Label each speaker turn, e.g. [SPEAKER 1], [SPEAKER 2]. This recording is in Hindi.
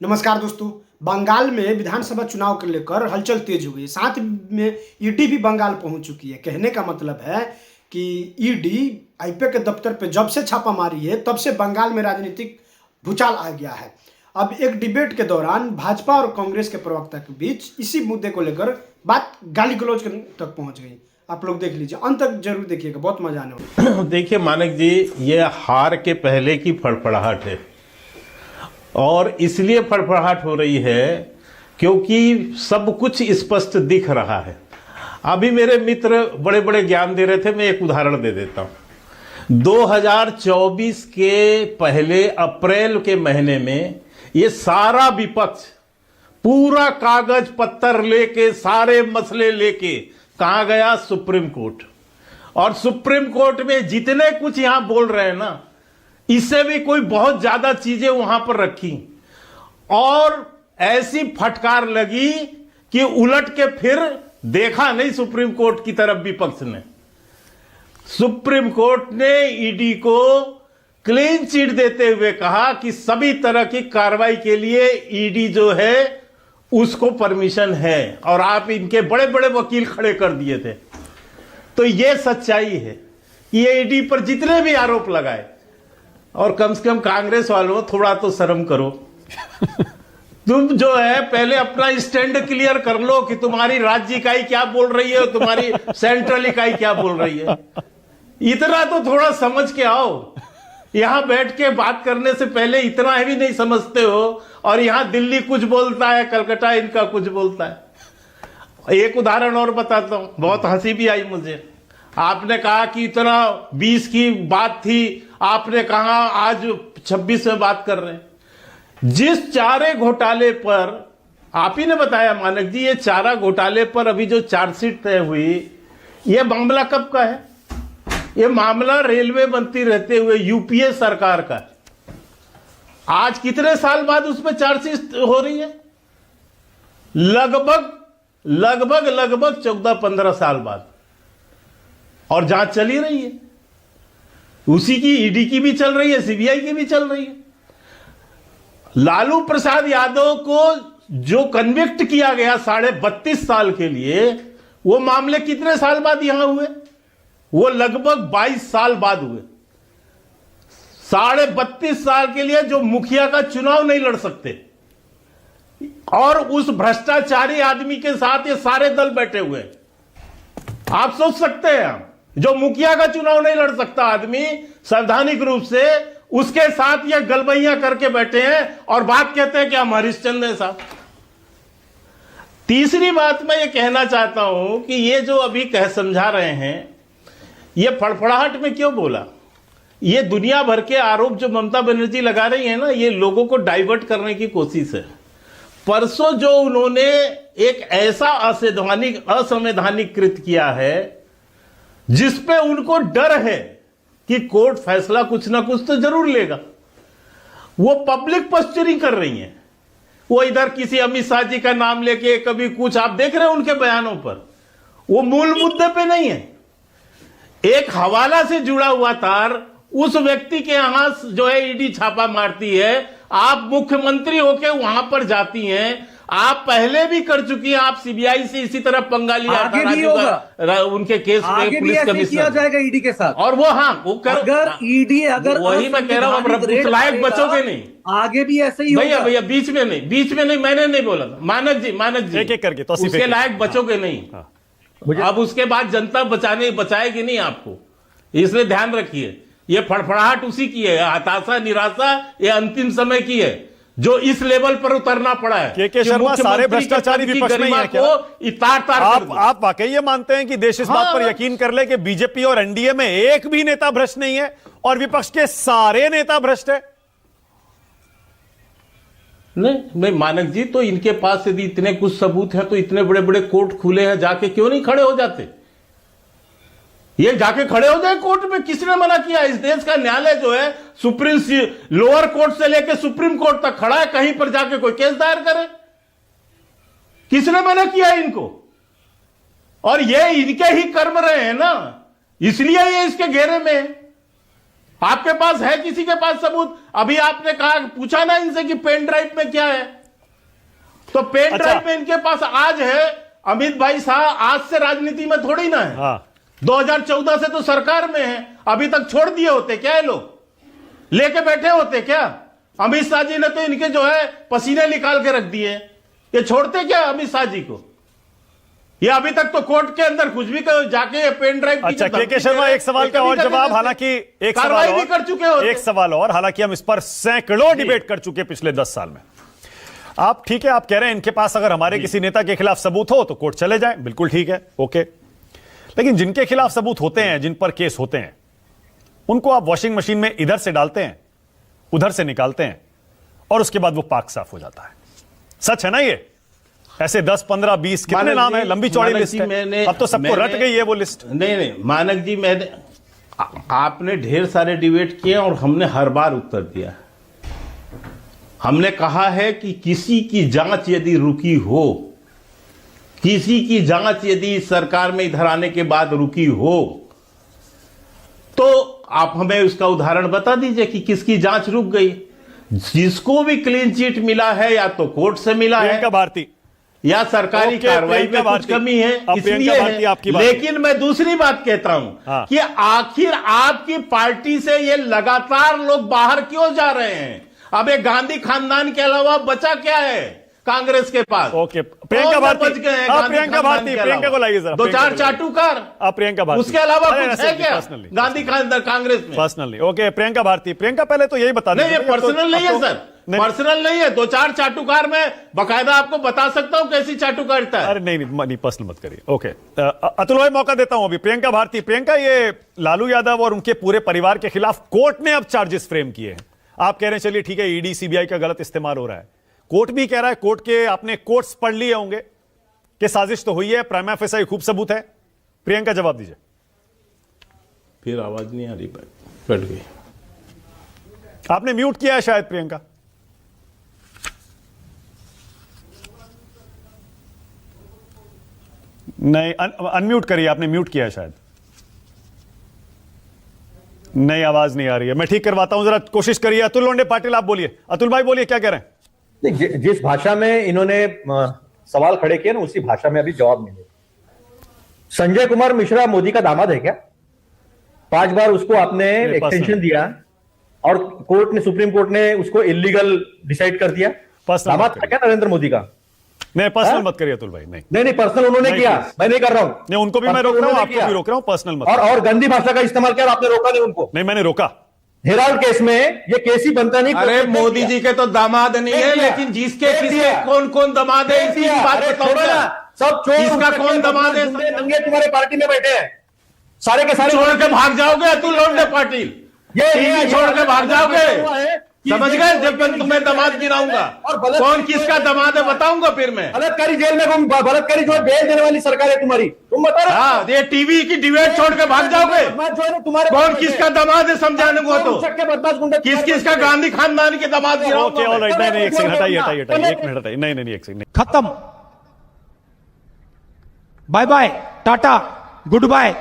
[SPEAKER 1] नमस्कार दोस्तों। बंगाल में विधानसभा चुनाव को लेकर हलचल तेज हो गई। साथ में ईडी भी बंगाल पहुंच चुकी है। कहने का मतलब है कि ईडी आईपीए के दफ्तर पे जब से छापा मारी है तब से बंगाल में राजनीतिक भूचाल आ गया है। अब एक डिबेट के दौरान भाजपा और कांग्रेस के प्रवक्ता के बीच इसी मुद्दे को लेकर बात गाली गलौज तक पहुंच गई। आप लोग देख लीजिए, अंत तक जरूर देखिएगा, बहुत मजा आने वाला है।
[SPEAKER 2] देखिए मानक जी, ये हार के पहले की फड़फड़ाहट है और इसलिए फड़फड़ाहट हो रही है क्योंकि सब कुछ स्पष्ट दिख रहा है। अभी मेरे मित्र बड़े बड़े ज्ञान दे रहे थे, मैं एक उदाहरण दे देता हूं। 2024 के पहले अप्रैल के महीने में ये सारा विपक्ष पूरा कागज पत्तर लेके, सारे मसले लेके कहां गया? Supreme court. और सुप्रीम कोर्ट में जितने कुछ यहां बोल रहे हैं ना, इससे भी कोई बहुत ज्यादा चीजें वहां पर रखी और ऐसी फटकार लगी कि उलट के फिर देखा नहीं सुप्रीम कोर्ट की तरफ विपक्ष ने। सुप्रीम कोर्ट ने ईडी को क्लीन चिट देते हुए कहा कि सभी तरह की कार्रवाई के लिए ईडी जो है उसको परमिशन है और आप इनके बड़े बड़े वकील खड़े कर दिए थे। तो यह सच्चाई है कि ये ईडी पर जितने भी आरोप लगाए, और कम से कम कांग्रेस वालों थोड़ा तो शर्म करो। तुम जो है पहले अपना स्टैंड क्लियर कर लो कि तुम्हारी राज्य इकाई क्या बोल रही है और तुम्हारी सेंट्रल इकाई क्या बोल रही है। इतना तो थोड़ा समझ के आओ। यहां बैठ के बात करने से पहले इतना भी नहीं समझते हो और यहां दिल्ली कुछ बोलता है, कलकत्ता इनका कुछ बोलता है। एक उदाहरण और बताता हूं, बहुत हंसी भी आई मुझे। आपने कहा कि इतना 20 की बात थी, आपने कहा आज 26 में बात कर रहे हैं। जिस चारे घोटाले पर आप ही ने बताया मानक जी, ये चारा घोटाले पर अभी जो चार्जशीट तय हुई, ये मामला कब का है? ये मामला रेलवे मंत्री रहते हुए यूपीए सरकार का। आज कितने साल बाद उसमें चार्जशीट हो रही है? लगभग 14-15 साल बाद। और जांच चली रही है, उसी की ईडी की भी चल रही है, सीबीआई की भी चल रही है। लालू प्रसाद यादव को जो कन्विक्ट किया गया 32.5 साल के लिए, वो मामले कितने साल बाद यहां हुए? वो लगभग 22 साल बाद हुए। 32.5 साल के लिए जो मुखिया का चुनाव नहीं लड़ सकते, और उस भ्रष्टाचारी आदमी के साथ ये सारे दल बैठे हुए हैं। आप सोच सकते हैं, जो मुखिया का चुनाव नहीं लड़ सकता आदमी संवैधानिक रूप से, उसके साथ ये गलबैया करके बैठे हैं और बात कहते हैं कि हम हरिश्चंद्र हैं साहब। तीसरी बात मैं ये कहना चाहता हूं कि ये जो अभी कह समझा रहे हैं, ये फड़फड़ाहट में क्यों बोला? ये दुनिया भर के आरोप जो ममता बनर्जी लगा रही है ना, ये लोगों को डाइवर्ट करने की कोशिश है। परसों जो उन्होंने एक ऐसा असंवैधानिक कृत्य किया है जिसपे उनको डर है कि कोर्ट फैसला कुछ ना कुछ तो जरूर लेगा, वो पब्लिक पोस्चरिंग कर रही है। वो इधर किसी अमित शाह जी का नाम लेके कभी कुछ, आप देख रहे हैं उनके बयानों पर, वो मूल मुद्दे पे नहीं है। एक हवाला से जुड़ा हुआ तार उस व्यक्ति के यहां जो है ईडी छापा मारती है, आप मुख्यमंत्री होके वहां पर जाती हैं। आप पहले भी कर चुकी हैं, आप सीबीआई से इसी तरह पंगा लिया
[SPEAKER 3] आगे भी होगा
[SPEAKER 2] उनके केस में, पुलिस कमिश्नर
[SPEAKER 3] किया जाएगा ईडी के साथ।
[SPEAKER 2] और वो वो
[SPEAKER 3] अगर ईडी
[SPEAKER 2] वही मैं कह रहा हूं, अब कुछ लायक बचोगे नहीं।
[SPEAKER 3] आगे भी ऐसे ही होगा।
[SPEAKER 2] भैया बीच में नहीं, मैंने नहीं बोला था। मानक जी
[SPEAKER 4] एक करके तो
[SPEAKER 2] उसके लायक बचोगे नहीं। अब उसके बाद जनता बचाएगी नहीं आपको, इसलिए ध्यान रखिए। ये फड़फड़ाहट उसी की है, हताशा निराशा ये अंतिम समय की है, जो इस लेवल पर उतरना पड़ा है।
[SPEAKER 4] के शर्मा, सारे भ्रष्टाचारी विपक्ष नहीं है क्या? आप वाकई ये मानते हैं कि देश इस बात पर यकीन कर ले कि बीजेपी और एनडीए में एक भी नेता भ्रष्ट नहीं है और विपक्ष के सारे नेता भ्रष्ट है?
[SPEAKER 2] नहीं मानक जी, तो इनके पास यदि इतने कुछ सबूत हैं तो इतने बड़े बड़े कोर्ट खुले हैं, जाके क्यों नहीं खड़े हो जाते? ये जाके खड़े हो जाए कोर्ट में, किसने मना किया? इस देश का न्यायालय जो है सुप्रीम लोअर कोर्ट से लेकर सुप्रीम कोर्ट तक खड़ा है, कहीं पर जाके कोई केस दायर करे? किसने मना किया इनको? और ये इनके ही कर्म रहे हैं ना, इसलिए ये इसके घेरे में है। आपके पास है किसी के पास सबूत? अभी आपने कहा, पूछा ना इनसे कि पेन ड्राइव में क्या है, तो पेन ड्राइव में इनके पास आज है। अमित भाई साहब आज से राजनीति में थोड़ी ना है,
[SPEAKER 4] हाँ।
[SPEAKER 2] 2014 से तो सरकार में है। अभी तक छोड़ दिए होते क्या ये लोग, लेके बैठे होते क्या? अमित शाह जी ने तो इनके जो है पसीने निकाल के रख दिए, ये छोड़ते क्या अमित शाह जी को? ये अभी तक तो कोर्ट के अंदर कुछ भी जाके पेन ड्राइव
[SPEAKER 4] अच्छा, के शर्मा, एक सवाल का और जवाब, हालांकि एक
[SPEAKER 2] कार्रवाई भी कर चुके हो,
[SPEAKER 4] एक सवाल और, हालांकि हम इस पर सैकड़ों डिबेट कर चुके पिछले 10 साल में। आप ठीक है, आप कह रहे हैं इनके पास अगर हमारे किसी नेता के खिलाफ सबूत हो तो कोर्ट चले जाए, बिल्कुल ठीक है, ओके। लेकिन जिनके खिलाफ सबूत होते हैं, जिन पर केस होते हैं, उनको आप वॉशिंग मशीन में इधर से डालते हैं, उधर से निकालते हैं, और उसके बाद वो पाक साफ हो जाता है। सच है ना ये? ऐसे 10, 15, 20 कितने नाम है, लंबी चौड़ी लिस्ट है। अब तो सबको रट गई है वो लिस्ट।
[SPEAKER 2] नहीं मानक जी, आपने ढेर सारे डिबेट किए और हमने हर बार उत्तर दिया। हमने कहा है कि किसी की जांच यदि रुकी हो, किसी की जांच यदि सरकार में इधर आने के बाद रुकी हो, तो आप हमें उसका उदाहरण बता दीजिए कि किसकी जांच रुक गई। जिसको भी क्लीन चिट मिला है या तो कोर्ट से मिला है,
[SPEAKER 4] प्रियंका भारती,
[SPEAKER 2] या सरकारी कार्रवाई में कुछ कमी है, इसलिए है। लेकिन मैं दूसरी बात कहता हूं कि आखिर आपकी पार्टी से ये लगातार लोग बाहर क्यों जा रहे हैं? अब एक गांधी खानदान के अलावा बचा क्या है कांग्रेस के पास?
[SPEAKER 4] ओके, प्रियंका भारती, प्रियंका भारती, प्रियंका को लाइए जरा।
[SPEAKER 2] 2-4 चाटुकार,
[SPEAKER 4] प्रियंका भारती,
[SPEAKER 2] उसके अलावा कुछ है क्या गांधी खानदान कांग्रेस में?
[SPEAKER 4] पर्सनली, ओके, प्रियंका भारती, प्रियंका पहले तो यही बता दें।
[SPEAKER 2] नहीं, ये पर्सनल नहीं है सर, पर्सनल नहीं है। 2-4 चाटुकार में बकायदा आपको बता सकता हूं कैसी चाटुकारिता है।
[SPEAKER 4] अरे नहीं, पर्सनल मत करिए, ओके। अतुल भाई, मौका देता हूं अभी। प्रियंका भारती, प्रियंका, ये लालू यादव और उनके पूरे परिवार के खिलाफ कोर्ट ने अब चार्जेस फ्रेम किए हैं। आप कह रहे हैं चलिए ठीक है, ईडी सीबीआई का गलत इस्तेमाल हो रहा है, कोर्ट भी कह रहा है, कोर्ट के आपने कोर्ट्स पढ़ लिए होंगे कि साजिश तो हुई है, प्राइमा फेसाई खूब सबूत है। प्रियंका, जवाब दीजिए।
[SPEAKER 2] फिर आवाज नहीं आ रही, कट गई।
[SPEAKER 4] आपने म्यूट किया है शायद, प्रियंका। नहीं, अनम्यूट करिए, आपने म्यूट किया है शायद। नहीं, आवाज नहीं आ रही है, मैं ठीक करवाता हूं, जरा कोशिश करिए। अतुल लोंडे पाटिल, आप बोलिए। अतुल भाई बोलिए, क्या कह रहे हैं?
[SPEAKER 5] जिस भाषा में इन्होंने सवाल खड़े किए ना, उसी भाषा में अभी जवाब मिले। संजय कुमार मिश्रा मोदी का दामाद है क्या? 5 बार उसको आपने एक्सटेंशन दिया और कोर्ट ने, सुप्रीम कोर्ट ने उसको इलीगल डिसाइड कर दिया। दामाद था क्या नरेंद्र मोदी का?
[SPEAKER 4] नहीं, पर्सनल मत करिए अतुल भाई। नहीं,
[SPEAKER 5] पर्सनल उन्होंने किया, मैं नहीं कर रहा हूं।
[SPEAKER 4] नहीं, उनको भी मैं रोक रहा हूं, आपको भी रोक रहा हूं, पर्सनल मत।
[SPEAKER 5] और गंदी भाषा का इस्तेमाल किया, आपने रोका नहीं उनको।
[SPEAKER 4] नहीं, मैंने रोका।
[SPEAKER 5] हेराल्ड केस में ये केस ही बनता नहीं।
[SPEAKER 2] अरे मोदी जी के तो दामाद नहीं है, लेकिन जिसके किसके कौन कौन दामाद है इसकी बात बताओ ना।
[SPEAKER 5] सब चोर,
[SPEAKER 2] इसका कौन दामाद है?
[SPEAKER 5] नंगे तुम्हारे पार्टी में बैठे हैं, सारे के सारे।
[SPEAKER 2] छोड़ के भाग जाओगे अतुल लोंडे पाटिल, ये छोड़ के भाग जाओगे, समझ गए? जब मैं तुम्हें दामाद गिराऊंगा, कौन किसका दामाद है बताऊंगा फिर मैं।
[SPEAKER 5] बलात्कारी जेल में, बलात्कारी जो बेल देने वाली सरकार है तुम्हारी, तुम बता रहे।
[SPEAKER 2] हाँ, ये टीवी की डिबेट छोड़ के भाग जाओगे।
[SPEAKER 5] तुम्हारे
[SPEAKER 2] कौन किसका दामाद है समझाने को, तो किस किसका गांधी खानदान के दामाद गिराऊंगा।
[SPEAKER 4] ओके, ऑलराइट, नहीं, एक सेकंड हटाइए, एक मिनट हटाइए। नहीं, एक सेकंड,
[SPEAKER 6] खत्म, bye bye, tata, good bye.